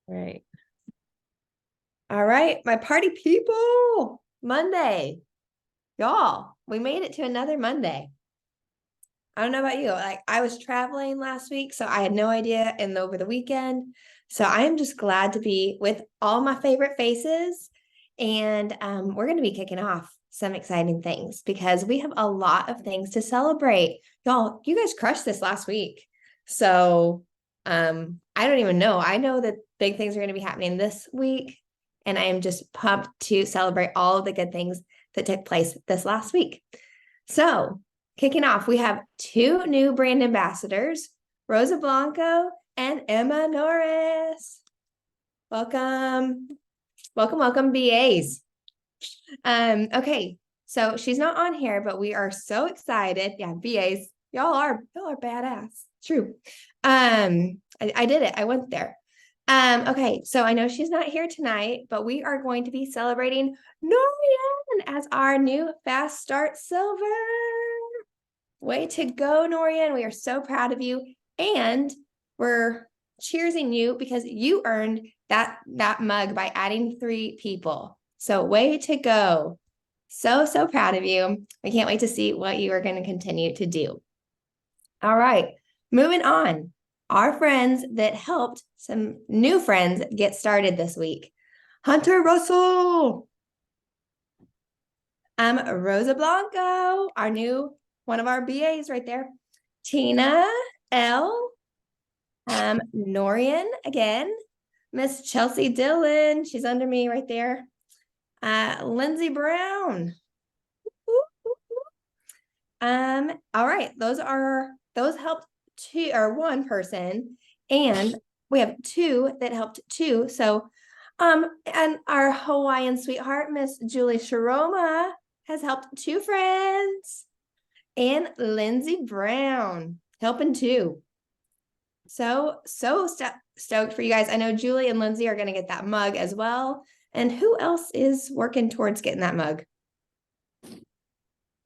Right. All right, my party people. Monday. Y'all, we made it to another Monday. I don't know about you. Like I was traveling last week, so I had no idea and over the weekend. So I am just glad to be with all my favorite faces. And we're going to be kicking off some exciting things because we have a lot of things to celebrate. Y'all, you guys crushed this last week. So I don't even know. I know that big things are going to be happening this week. And I am just pumped to celebrate all of the good things that took place this last week. So kicking off, we have two new brand ambassadors, Rosa Blanco and Emma Norris. Welcome. Welcome, welcome, BAs. Okay, so she's not on here, but we are so excited. Yeah, BAs, y'all are badass. True. I did it. I went there. Okay, so I know she's not here tonight, but we are going to be celebrating Norian as our new Fast Start Silver. Way to go, Norian. We are so proud of you. And we're cheersing you because you earned that mug by adding 3 people. So way to go. So proud of you. I can't wait to see what you are going to continue to do. All right, moving on. Our friends that helped some new friends get started this week. Hunter Russell. Rosa Blanco, our new one of our BAs right there. Tina L. Norian again. Miss Chelsea Dillon, she's under me right there. Lindsay Brown. All right, those helped 1 person, and we have 2 that helped 2. So, and our Hawaiian sweetheart, Miss Julie Sharoma, has helped 2 friends, and Lindsay Brown helping 2. So stoked for you guys. I know Julie and Lindsay are going to get that mug as well. And who else is working towards getting that mug?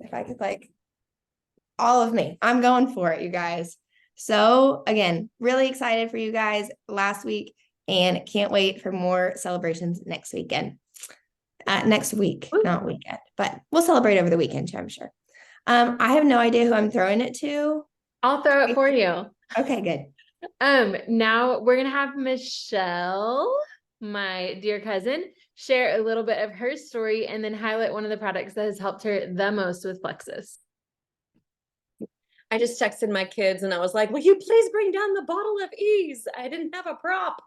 If I could all of me, I'm going for it, you guys. So again, really excited for you guys last week and can't wait for more celebrations next weekend. Next week, not weekend, but we'll celebrate over the weekend too, I'm sure. I have no idea who I'm throwing it to. I'll throw it for you. Okay, good. Now we're gonna have Michelle, my dear cousin, share a little bit of her story and then highlight one of the products that has helped her the most with Plexus. I just texted my kids and I was like, will you please bring down the bottle of ease? I didn't have a prop.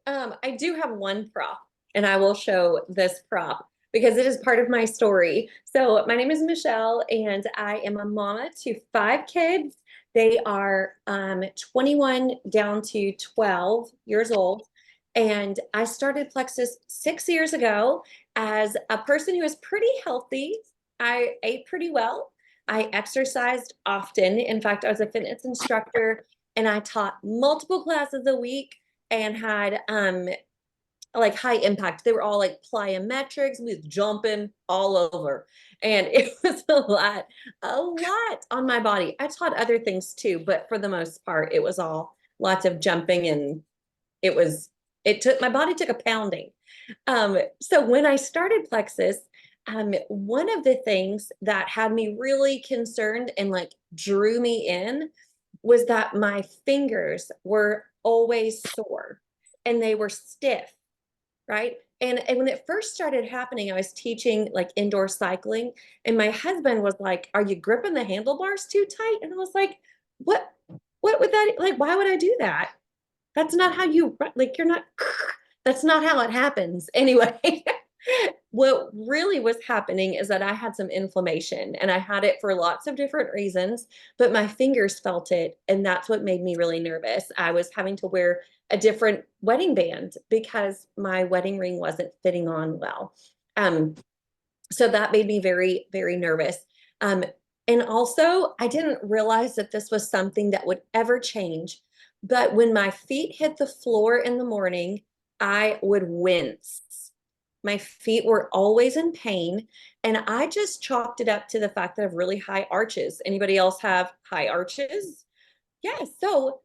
I do have one prop and I will show this prop because it is part of my story. So my name is Michelle and I am a mama to 5 kids. They are 21 down to 12 years old. And I started Plexus 6 years ago as a person who is pretty healthy. I ate pretty well. I exercised often. In fact, I was a fitness instructor and I taught multiple classes a week and had like high impact. They were all like plyometrics with jumping all over. And it was a lot on my body. I taught other things too, but for the most part, it was all lots of jumping and my body took a pounding. So when I started Plexus, one of the things that had me really concerned and like drew me in was that my fingers were always sore and they were stiff, right? And when it first started happening, I was teaching like indoor cycling and my husband was like, are you gripping the handlebars too tight? And I was like, what would that, like, why would I do that? That's not how you, like, you're not, that's not how it happens. Anyway, what really was happening is that I had some inflammation and I had it for lots of different reasons, but my fingers felt it. And that's what made me really nervous. I was having to wear a different wedding band because my wedding ring wasn't fitting on well. So that made me very, very nervous. And also I didn't realize that this was something that would ever change. But when my feet hit the floor in the morning, I would wince. My feet were always in pain. And I just chalked it up to the fact that I have really high arches. Anybody else have high arches? Yes. So,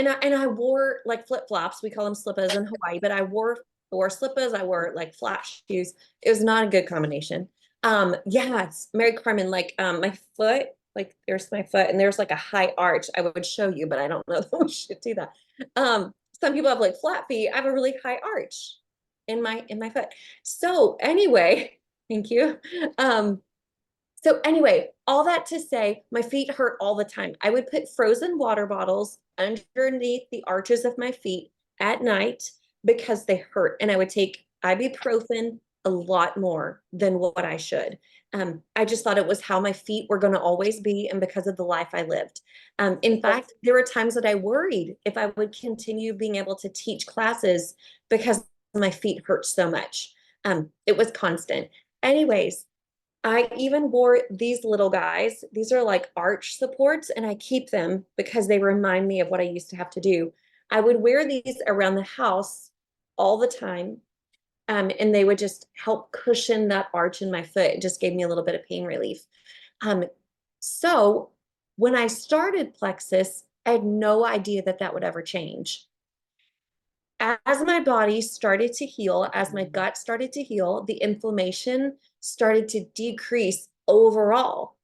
I wore like flip-flops. We call them slippas in Hawaii, but I wore slippas. I wore like flat shoes. It was not a good combination. Yeah, it's Mary Carmen, like my foot, like there's my foot, and there's like a high arch. I would show you, but I don't know that we should do that. Some people have like flat feet. I have a really high arch in my foot. So anyway, thank you. So anyway, all that to say, my feet hurt all the time. I would put frozen water bottles underneath the arches of my feet at night because they hurt. And I would take ibuprofen a lot more than what I should. I just thought it was how my feet were going to always be and because of the life I lived. In fact, there were times that I worried if I would continue being able to teach classes because my feet hurt so much. It was constant. Anyways, I even wore these little guys. These are like arch supports, and I keep them because they remind me of what I used to have to do. I would wear these around the house all the time, and they would just help cushion that arch in my foot. It just gave me a little bit of pain relief. Um, so when I started Plexus, I had no idea that that would ever change. As my body started to heal, as my gut started to heal, the inflammation started to decrease overall.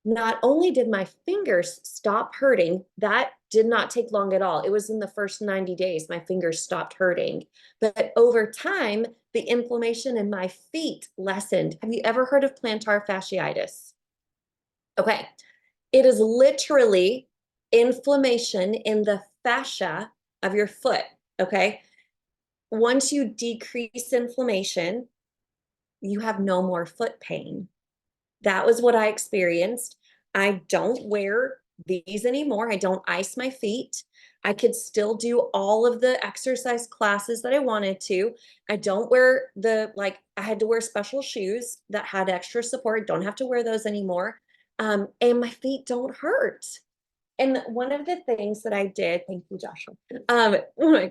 Not only did my fingers stop hurting, that did not take long at all. It was in the first 90 days, my fingers stopped hurting. But over time, the inflammation in my feet lessened. Have you ever heard of plantar fasciitis? Okay. It is literally inflammation in the fascia of your foot. Okay. Once you decrease inflammation, you have no more foot pain. That was what I experienced. I don't wear these anymore. I don't ice my feet. I could still do all of the exercise classes that I wanted to. I don't wear I had to wear special shoes that had extra support. Don't have to wear those anymore. And my feet don't hurt. And one of the things that I did, thank you, Joshua.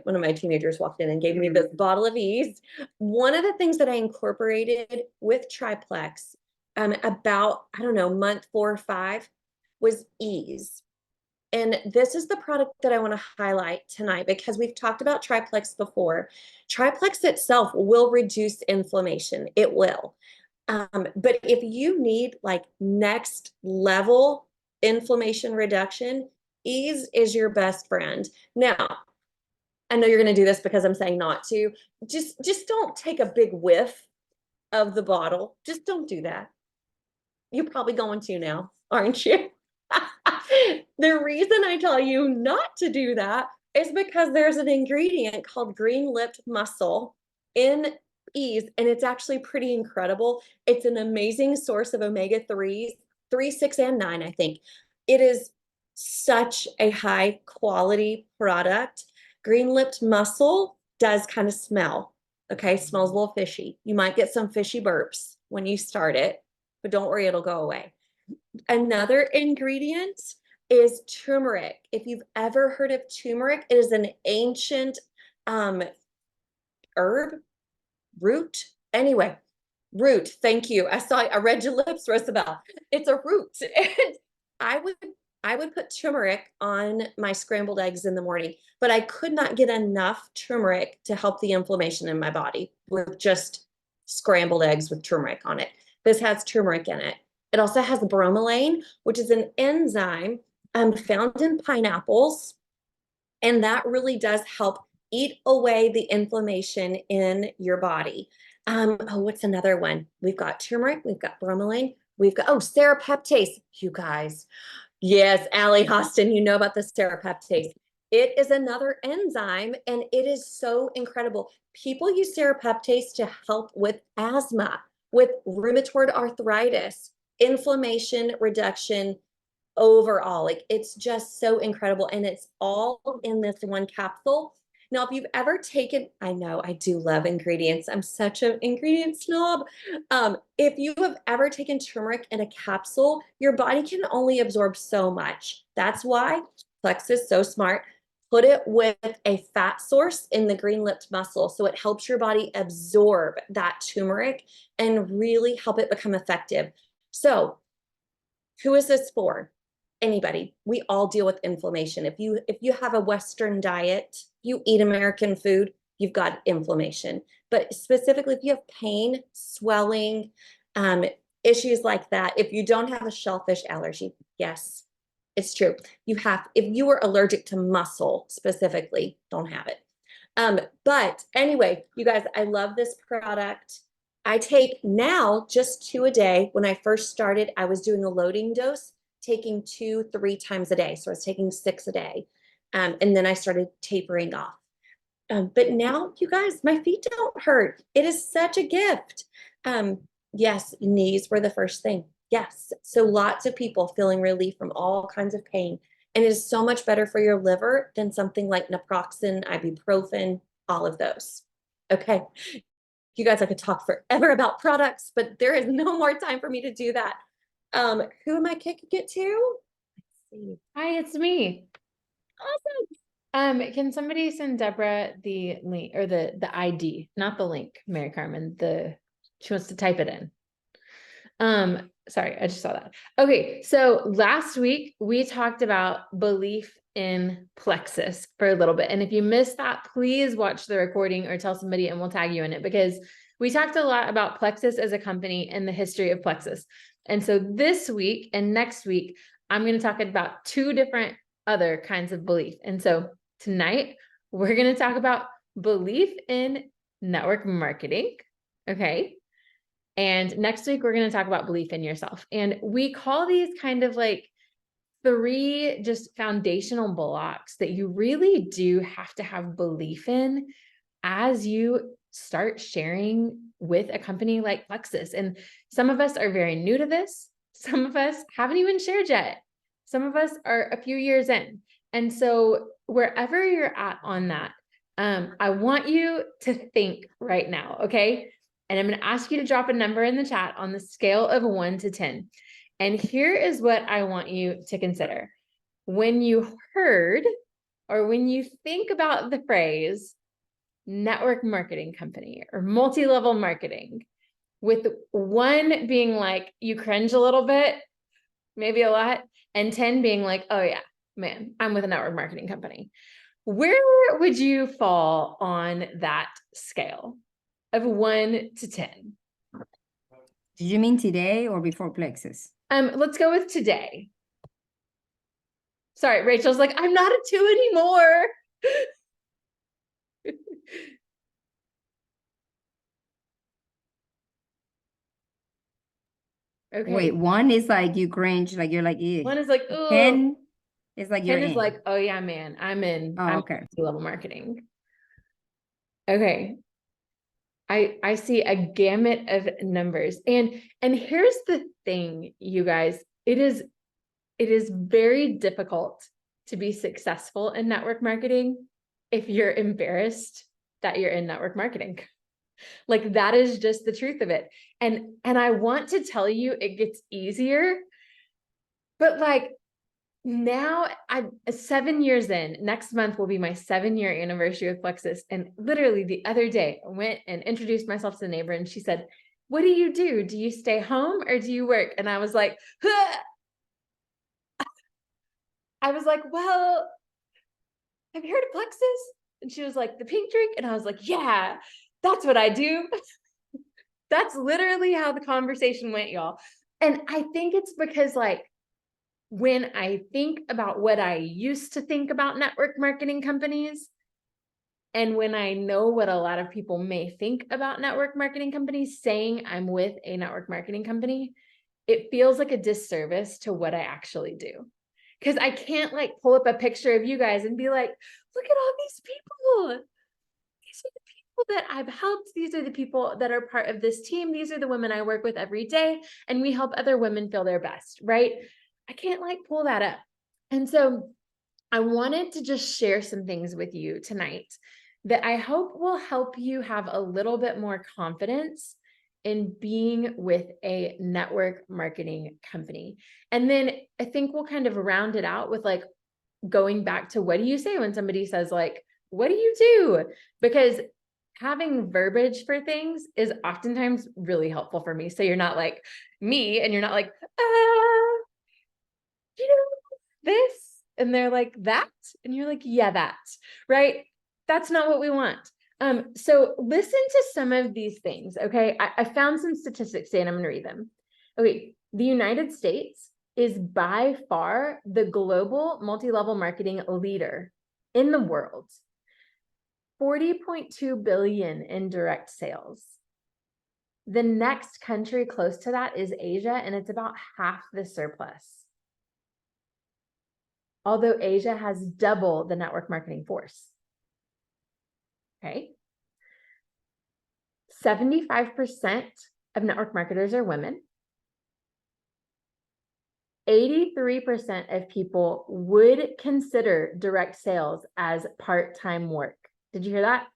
One of my teenagers walked in and gave me this bottle of Ease. One of the things that I incorporated with Triplex, about, I don't know, month 4 or 5, was Ease. And this is the product that I want to highlight tonight because we've talked about Triplex before. Triplex itself will reduce inflammation. It will. But if you need like next level inflammation reduction, Ease is your best friend. Now, I know you're going to do this because I'm saying not to. Just don't take a big whiff of the bottle. Just don't do that. You're probably going to now, aren't you? The reason I tell you not to do that is because there's an ingredient called green-lipped mussel in Ease, and it's actually pretty incredible. It's an amazing source of omega-3s, 3, 6, and 9, I think. It is such a high quality product. Green-lipped mussel does kind of smell, okay? Smells a little fishy. You might get some fishy burps when you start it, but don't worry, it'll go away. Another ingredient is turmeric. If you've ever heard of turmeric, it is an ancient herb, root. Anyway, root. Thank you. I read your lips, Rosabelle. It's a root. And I would put turmeric on my scrambled eggs in the morning, but I could not get enough turmeric to help the inflammation in my body with just scrambled eggs with turmeric on it. This has turmeric in it. It also has bromelain, which is an enzyme found in pineapples. And that really does help eat away the inflammation in your body. What's another one? We've got turmeric, we've got bromelain, we've got, serapeptase, you guys. Yes, Allie Austin, you know about the serapeptase. It is another enzyme, and it is so incredible. People use serapeptase to help with asthma, with rheumatoid arthritis, inflammation reduction overall. Like, it's just so incredible, and it's all in this one capsule. Now, if you've ever taken, I know I do love ingredients. I'm such an ingredient snob. If you have ever taken turmeric in a capsule, your body can only absorb so much. That's why Plex is so smart. Put it with a fat source in the green-lipped mussel, so it helps your body absorb that turmeric and really help it become effective. So, who is this for? anybody, we all deal with inflammation. If you have a Western diet, you eat American food, you've got inflammation. But specifically, if you have pain, swelling, issues like that, if you don't have a shellfish allergy, yes, it's true. If you are allergic to mussel specifically, don't have it. But anyway, you guys, I love this product. I take now just 2 a day. When I first started, I was doing a loading dose, taking 2, 3 times a day. So I was taking 6 a day. And then I started tapering off. But now, you guys, my feet don't hurt. It is such a gift. Yes, knees were the first thing. Yes. So lots of people feeling relief from all kinds of pain. And it is so much better for your liver than something like naproxen, ibuprofen, all of those. Okay. You guys, I could talk forever about products, but there is no more time for me to do that. Who am I kicking it to? Let's see. Hi, it's me. Awesome. Can somebody send Deborah the link or the ID, not the link, Mary Carmen, she wants to type it in. Sorry, I just saw that. Okay, so last week we talked about belief in plexus for a little bit. And if you missed that, please watch the recording or tell somebody and we'll tag you in it, because we talked a lot about Plexus as a company and the history of Plexus. And so this week and next week, I'm going to talk about 2 different other kinds of belief. And so tonight we're going to talk about belief in network marketing. Okay. And next week, we're going to talk about belief in yourself. And we call these kind of like 3 just foundational blocks that you really do have to have belief in as you start sharing with a company like Plexus. And some of us are very new to this. Some of us haven't even shared yet. Some of us are a few years in. And so wherever you're at on that, I want you to think right now, okay? And I'm going to ask you to drop a number in the chat on the scale of 1 to 10. And here is what I want you to consider. When you heard, or when you think about the phrase network marketing company or multi-level marketing, with 1 being like, you cringe a little bit, maybe a lot, and 10 being like, oh yeah, man, I'm with a network marketing company. Where would you fall on that scale of 1 to 10? Did you mean today or before Plexus? Let's go with today. Sorry, Rachel's like, I'm not a 2 anymore. Okay. Wait, 1 is like you cringe, like you're like, ew. 1 is like, oh. 10 is like you're 10 is in. like, oh yeah, man, I'm in. Oh, I'm okay. level marketing. Okay. I see a gamut of numbers. And here's the thing, you guys, it is very difficult to be successful in network marketing if you're embarrassed that you're in network marketing. Like, that is just the truth of it. And I want to tell you, it gets easier, but like, now I'm 7 years in. Next month will be my 7-year anniversary with Plexus. And literally the other day, I went and introduced myself to the neighbor, and she said, what do you do? Do you stay home or do you work? And I was like, huh. I was like, well, have you heard of Plexus? And she was like, the pink drink? And I was like, yeah, that's what I do. That's literally how the conversation went, y'all. And I think it's because, like, when I think about what I used to think about network marketing companies, and when I know what a lot of people may think about network marketing companies, saying I'm with a network marketing company, it feels like a disservice to what I actually do. Because I can't like pull up a picture of you guys and be like, look at all these people. These are the people that I've helped. These are the people that are part of this team. These are the women I work with every day. And we help other women feel their best, right? I can't like pull that up. And so I wanted to just share some things with you tonight that I hope will help you have a little bit more confidence in being with a network marketing company. And then I think we'll kind of round it out with like going back to, what do you say when somebody says like, what do you do? Because having verbiage for things is oftentimes really helpful for me. So you're not like me and you're not like, you know, this? And they're like, that? And you're like, yeah, that, right? That's not what we want. So listen to some of these things, okay? I found some statistics today and I'm going to read them. Okay, the United States is by far the global multi-level marketing leader in the world. 40.2 billion in direct sales. The next country close to that is Asia, and it's about half the surplus. Although Asia has double the network marketing force. Okay. 75% of network marketers are women. 83% of people would consider direct sales as part-time work. Did you hear that?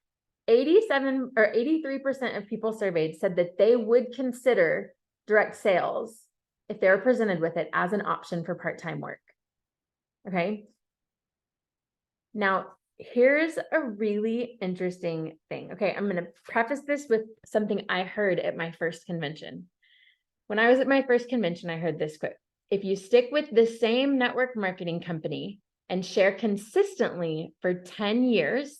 83% of people surveyed said that they would consider direct sales if they were presented with it as an option for part-time work. Okay. Now, here's a really interesting thing. Okay, I'm going to preface this with something I heard at my first convention. When I was at my first convention, I heard this quote: if you stick with the same network marketing company and share consistently for 10 years,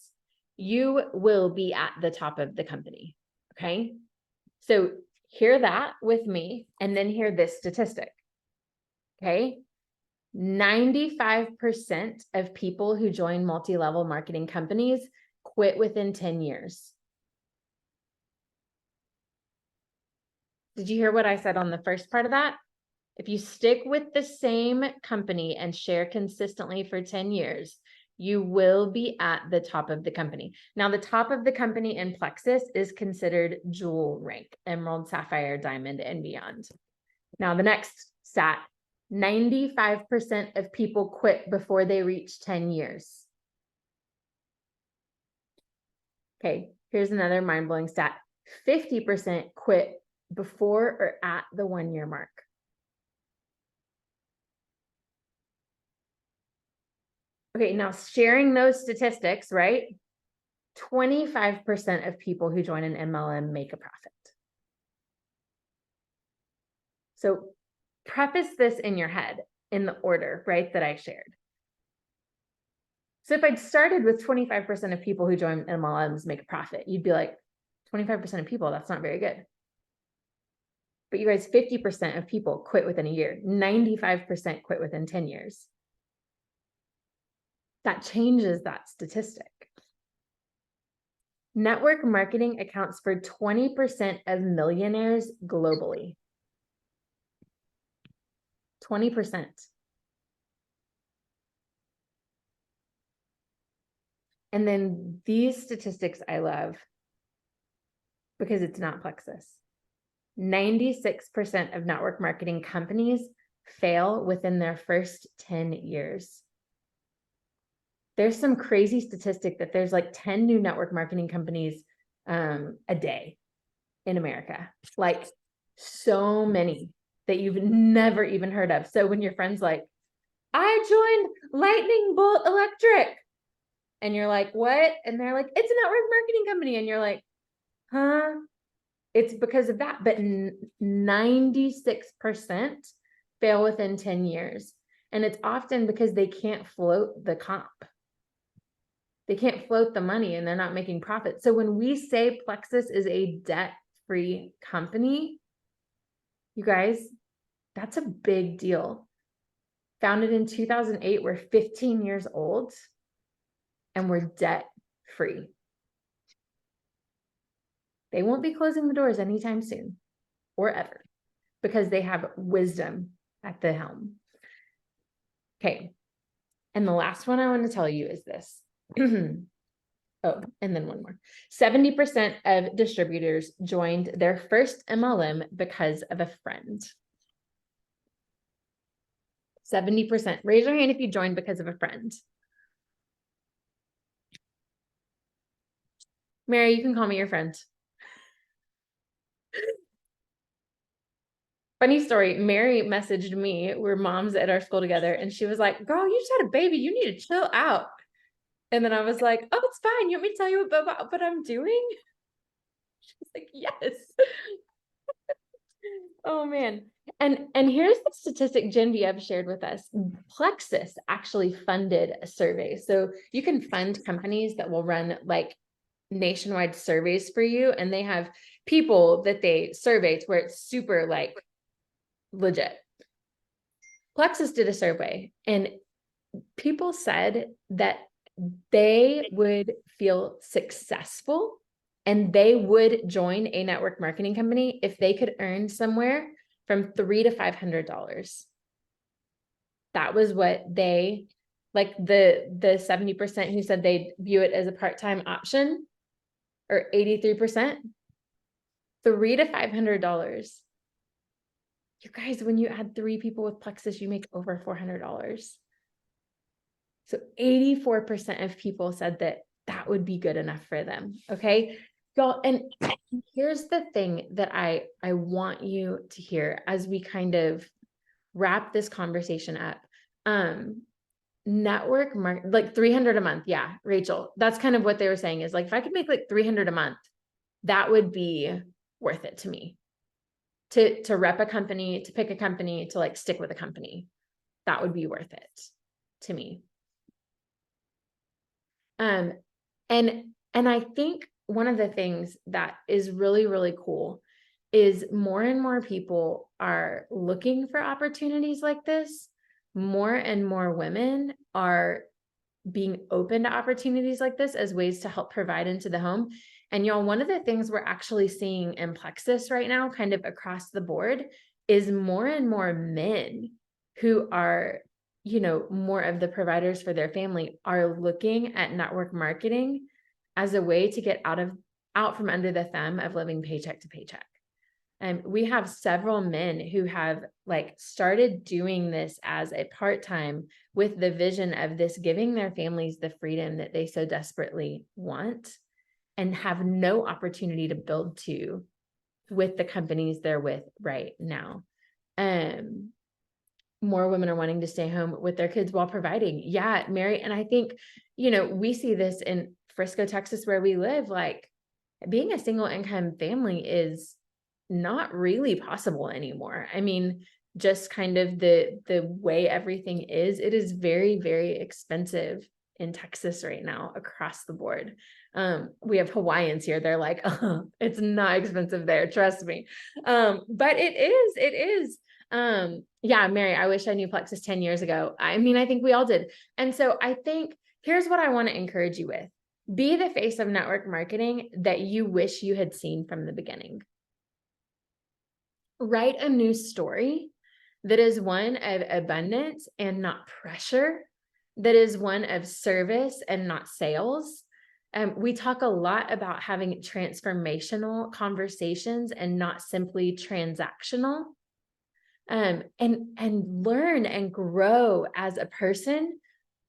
you will be at the top of the company. Okay, so hear that with me and then hear this statistic. Okay, 95% of people who join multi-level marketing companies quit within 10 years. Did you hear what I said on the first part of that? If you stick with the same company and share consistently for 10 years, you will be at the top of the company. Now, the top of the company in Plexus is considered jewel rank, emerald, sapphire, diamond, and beyond. Now, the next stat, 95% of people quit before they reach 10 years. Okay, here's another mind-blowing stat. 50% quit before or at the 1-year mark. Okay, now sharing those statistics, right? 25% of people who join an MLM make a profit. So preface this in your head in the order, right, that I shared. So if I'd started with 25% of people who join MLMs make a profit, you'd be like, 25% of people, that's not very good. But you guys, 50% of people quit within a year, 95% quit within 10 years. That changes that statistic. Network marketing accounts for 20% of millionaires globally. 20%. And then these statistics I love because it's not Plexus. 96% of network marketing companies fail within their first 10 years. There's some crazy statistic that there's like 10 new network marketing companies a day in America. Like so many that you've never even heard of. So when your friend's like, I joined Lightning Bolt Electric. And you're like, what? And they're like, it's a network marketing company. And you're like, huh? It's because of that. But 96% fail within 10 years. And it's often because they can't float the comp. They can't float the money and they're not making profit. So when we say Plexus is a debt-free company, you guys, that's a big deal. Founded in 2008, we're 15 years old and we're debt-free. They won't be closing the doors anytime soon or ever because they have wisdom at the helm. Okay. And the last one I want to tell you is this. Oh, and then one more. 70% of distributors joined their first MLM because of a friend. 70%. Raise your hand if you joined because of a friend. Mary, you can call me your friend. Funny story, Mary messaged me, we're moms at our school together, and she was like, girl, you just had a baby, you need to chill out. And then I was like, oh, it's fine. You want me to tell you about what I'm doing? She's like, yes. Oh man. And here's the statistic Genevieve shared with us. Plexus actually funded a survey. So you can fund companies that will run like nationwide surveys for you. And they have people that they survey to where it's super like legit. Plexus did a survey and people said that they would feel successful and they would join a network marketing company if they could earn somewhere from $300 to $500. That was what they, like the 70% who said they'd view it as a part-time option, or 83%, $300 to $500. You guys, when you add 3 people with Plexus, you make over $400. So 84% of people said that that would be good enough for them. Okay. Y'all, and here's the thing that I want you to hear as we kind of wrap this conversation up. Network market, like 300 a month. Yeah, Rachel, that's kind of what they were saying is like, if I could make like 300 a month, that would be worth it to me. To rep a company, to pick a company, to like stick with a company. That would be worth it to me. And I think one of the things that is really, really cool is more and more people are looking for opportunities like this. More and more women are being open to opportunities like this as ways to help provide into the home. And y'all, one of the things we're actually seeing in Plexus right now, kind of across the board, is more and more men who are, you know, more of the providers for their family are looking at network marketing as a way to get out from under the thumb of living paycheck to paycheck. And we have several men who have like started doing this as a part-time with the vision of this giving their families the freedom that they so desperately want and have no opportunity to build to with the companies they're with right now. More women are wanting to stay home with their kids while providing. Yeah, Mary. And I think, you know, we see this in Frisco, Texas, where we live, like being a single income family is not really possible anymore. I mean, just kind of the way everything is, it is very, very expensive in Texas right now across the board. We have Hawaiians here. They're like, oh, it's not expensive there. Trust me. But it is. Yeah, Mary, I wish I knew Plexus 10 years ago. I mean, I think we all did. And so I think here's what I want to encourage you with. Be the face of network marketing that you wish you had seen from the beginning. Write a new story that is one of abundance and not pressure, that is one of service and not sales. We talk a lot about having transformational conversations and not simply transactional. And learn and grow as a person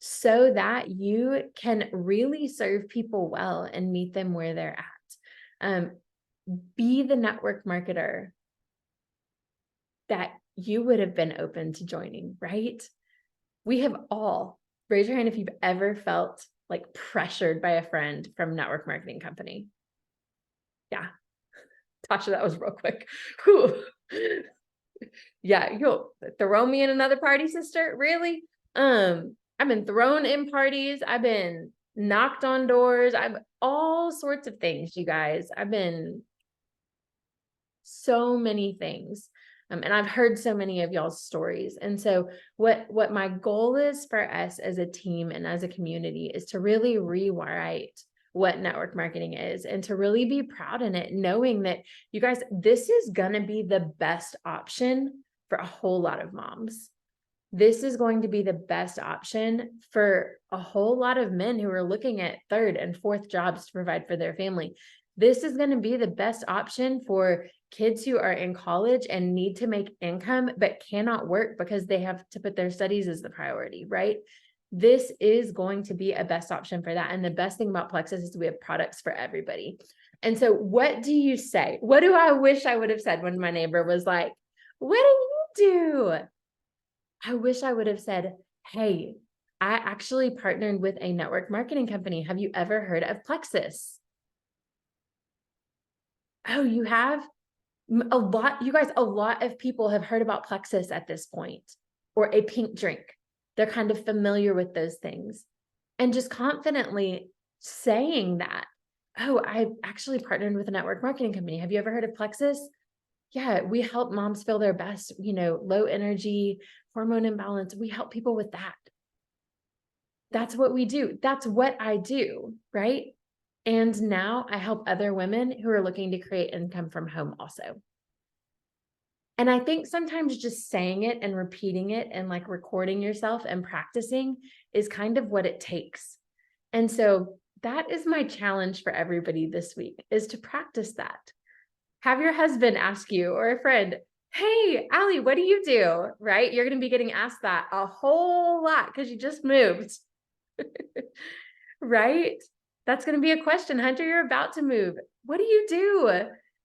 so that you can really serve people well and meet them where they're at. Be the network marketer that you would have been open to joining, right? We have all, raise your hand if you've ever felt like pressured by a friend from network marketing company. Yeah. Tasha, that was real quick. Whew. Yeah, you'll throw me in another party, sister. Really? I've been thrown in parties. I've been knocked on doors. I've all sorts of things, you guys. I've been so many things. And I've heard so many of y'all's stories. And so what my goal is for us as a team and as a community is to really rewrite what network marketing is and to really be proud in it, knowing that you guys, this is going to be the best option for a whole lot of moms. This is going to be the best option for a whole lot of men who are looking at third and fourth jobs to provide for their family. This is going to be the best option for kids who are in college and need to make income, but cannot work because they have to put their studies as the priority, right? This is going to be a best option for that. And the best thing about Plexus is we have products for everybody. And so what do you say? What do I wish I would have said when my neighbor was like, what do you do? I wish I would have said, hey, I actually partnered with a network marketing company. Have you ever heard of Plexus? Oh, you have? a lot of people have heard about Plexus at this point, or a pink drink. They're kind of familiar with those things. And just confidently saying that, oh, I actually partnered with a network marketing company. Have you ever heard of Plexus? Yeah, we help moms feel their best, low energy, hormone imbalance. We help people with that. That's what we do. That's what I do, right? And now I help other women who are looking to create income from home also. And I think sometimes just saying it and repeating it and like recording yourself and practicing is kind of what it takes. And so that is my challenge for everybody this week, is to practice that. Have your husband ask you, or a friend, hey, Allie, what do you do? Right? You're going to be getting asked that a whole lot because you just moved. Right? That's going to be a question. Hunter, you're about to move. What do you do?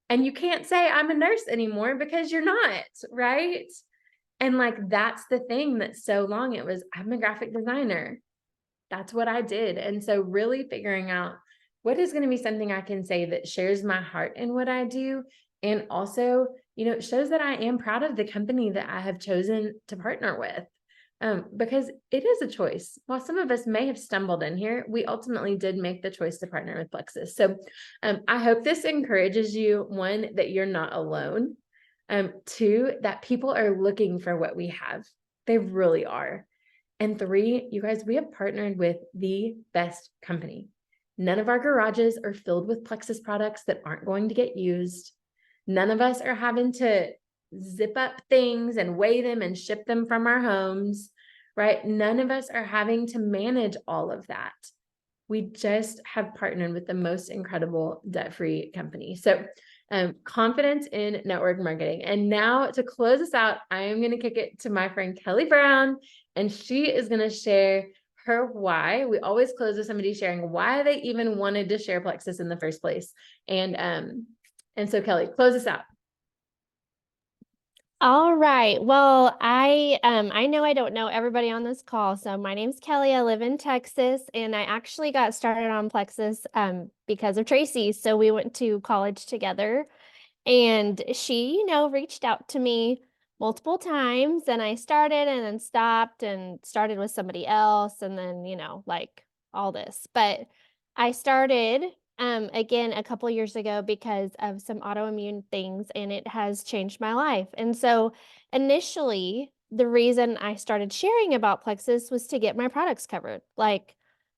And you can't say I'm a nurse anymore because you're not, right? And like, that's the thing that so long it was, I'm a graphic designer. That's what I did. And so really figuring out what is going to be something I can say that shares my heart in what I do. And also, shows that I am proud of the company that I have chosen to partner with. Because it is a choice. While some of us may have stumbled in here, we ultimately did make the choice to partner with Plexus. So I hope this encourages you, one, that you're not alone. Two, that people are looking for what we have. They really are. And three, you guys, we have partnered with the best company. None of our garages are filled with Plexus products that aren't going to get used. None of us are having to zip up things and weigh them and ship them from our homes, right? None of us are having to manage all of that. We just have partnered with the most incredible debt-free company. So confidence in network marketing. And now to close us out, I am going to kick it to my friend Kelly Brown, and she is going to share her why. We always close with somebody sharing why they even wanted to share Plexus in the first place. And so Kelly, close us out. All right. Well, I know I don't know everybody on this call. So my name's Kelly. I live in Texas, and I actually got started on Plexus because of Tracy. So we went to college together, and she, reached out to me multiple times, and I started and then stopped and started with somebody else, and then, like all this. But I started again a couple years ago because of some autoimmune things, and it has changed my life. And so initially, the reason I started sharing about Plexus was to get my products covered. Like,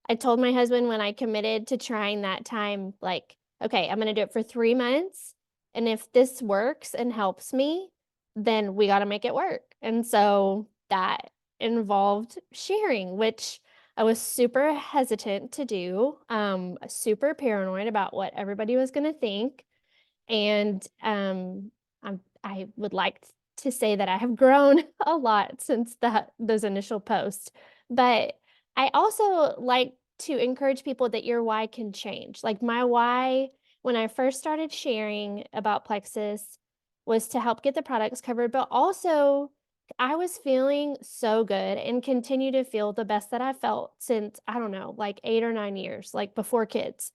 I told my husband when I committed to trying that time, like, okay, I'm going to do it for 3 months. And if this works and helps me, then we got to make it work. And so that involved sharing, which I was super hesitant to do, super paranoid about what everybody was going to think. And I would like to say that I have grown a lot since those initial posts. But I also like to encourage people that your why can change. Like my why, when I first started sharing about Plexus, was to help get the products covered, but also I was feeling so good and continue to feel the best that I felt since, I don't know, like 8 or 9 years, like before kids.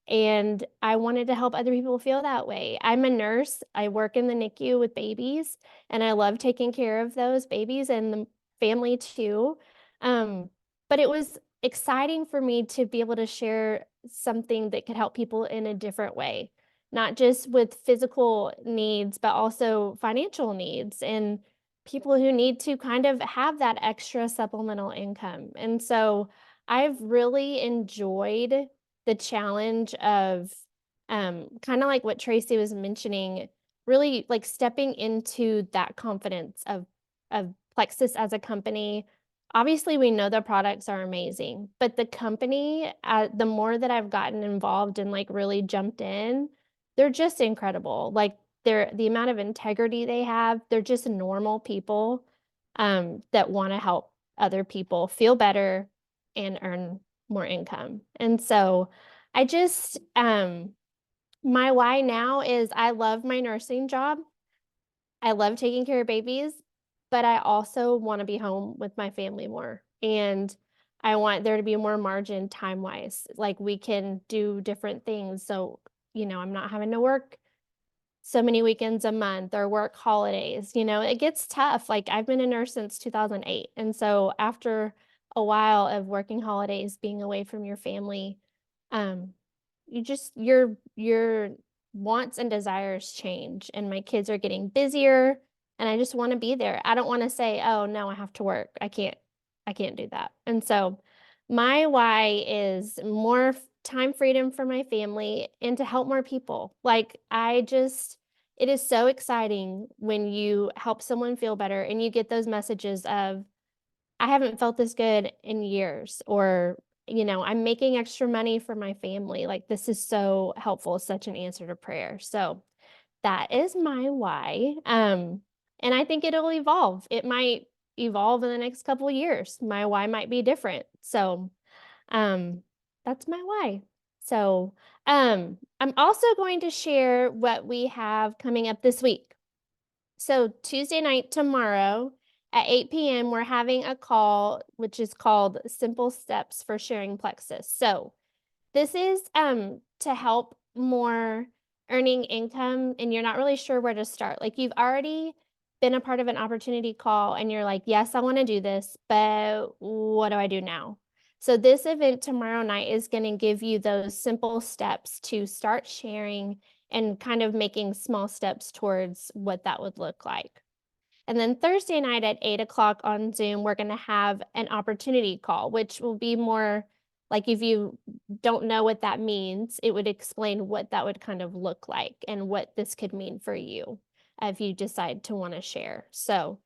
And I wanted to help other people feel that way. I'm a nurse. I work in the NICU with babies, and I love taking care of those babies and the family too. But it was exciting for me to be able to share something that could help people in a different way, not just with physical needs, but also financial needs and people who need to kind of have that extra supplemental income. And so I've really enjoyed the challenge of kind of like what Tracy was mentioning, really like stepping into that confidence of Plexus as a company. Obviously, we know the products are amazing, but the company, the more that I've gotten involved and like really jumped in, they're just incredible. Like the amount of integrity they have, they're just normal people that want to help other people feel better and earn more income. And so I just, my why now is I love my nursing job. I love taking care of babies, but I also want to be home with my family more. And I want there to be more margin time-wise. Like we can do different things. So, I'm not having to work so many weekends a month or work holidays. It gets tough. Like I've been a nurse since 2008. And so after a while of working holidays, being away from your family, your wants and desires change. And my kids are getting busier and I just want to be there. I don't want to say, oh no, I have to work. I can't do that. And so my why is more time freedom for my family and to help more people. Like it is so exciting when you help someone feel better and you get those messages of, I haven't felt this good in years, or, I'm making extra money for my family. Like this is so helpful, such an answer to prayer. So that is my why. And I think it'll evolve. It might evolve in the next couple of years. My why might be different. So, that's my why. So, I'm also going to share what we have coming up this week. So Tuesday night, tomorrow at 8 p.m., we're having a call, which is called Simple Steps for Sharing Plexus. So this is to help more earning income and you're not really sure where to start. Like you've already been a part of an opportunity call and you're like, yes, I want to do this, but what do I do now? So this event tomorrow night is going to give you those simple steps to start sharing and kind of making small steps towards what that would look like. And then Thursday night at 8 o'clock on Zoom, we're going to have an opportunity call, which will be more like if you don't know what that means, it would explain what that would kind of look like and what this could mean for you if you decide to want to share. So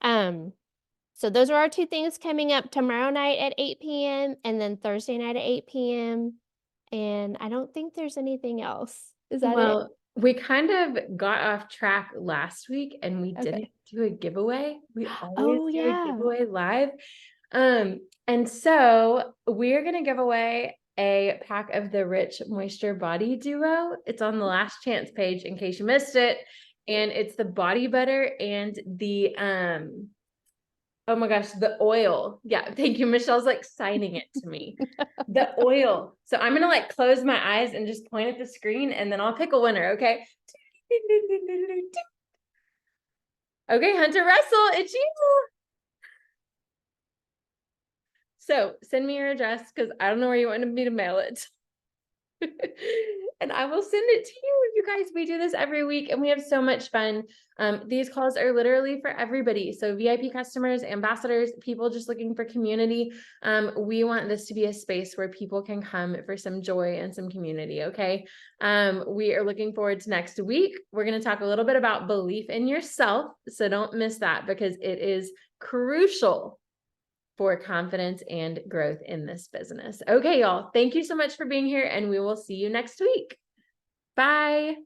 those are our two things coming up tomorrow night at 8 p.m. and then Thursday night at 8 p.m. And I don't think there's anything else. Is that it? Well, we kind of got off track last week and we didn't Okay. do a giveaway. We Oh, always do yeah. a giveaway live. And so we're going to give away a pack of the Rich Moisture Body Duo. It's on the last chance page in case you missed it. And it's the body butter and the, oh my gosh, the oil. Yeah. Thank you. Michelle's like signing it to me. The oil. So I'm going to like close my eyes and just point at the screen and then I'll pick a winner. Okay. Okay. Hunter Russell, it's you. So send me your address because I don't know where you wanted me to mail it. And I will send it to you. You guys, we do this every week and we have so much fun. These calls are literally for everybody. So VIP customers, ambassadors, people just looking for community. We want this to be a space where people can come for some joy and some community. Okay. We are looking forward to next week. We're going to talk a little bit about belief in yourself. So don't miss that because it is crucial for confidence and growth in this business. Okay, y'all. Thank you so much for being here and we will see you next week. Bye.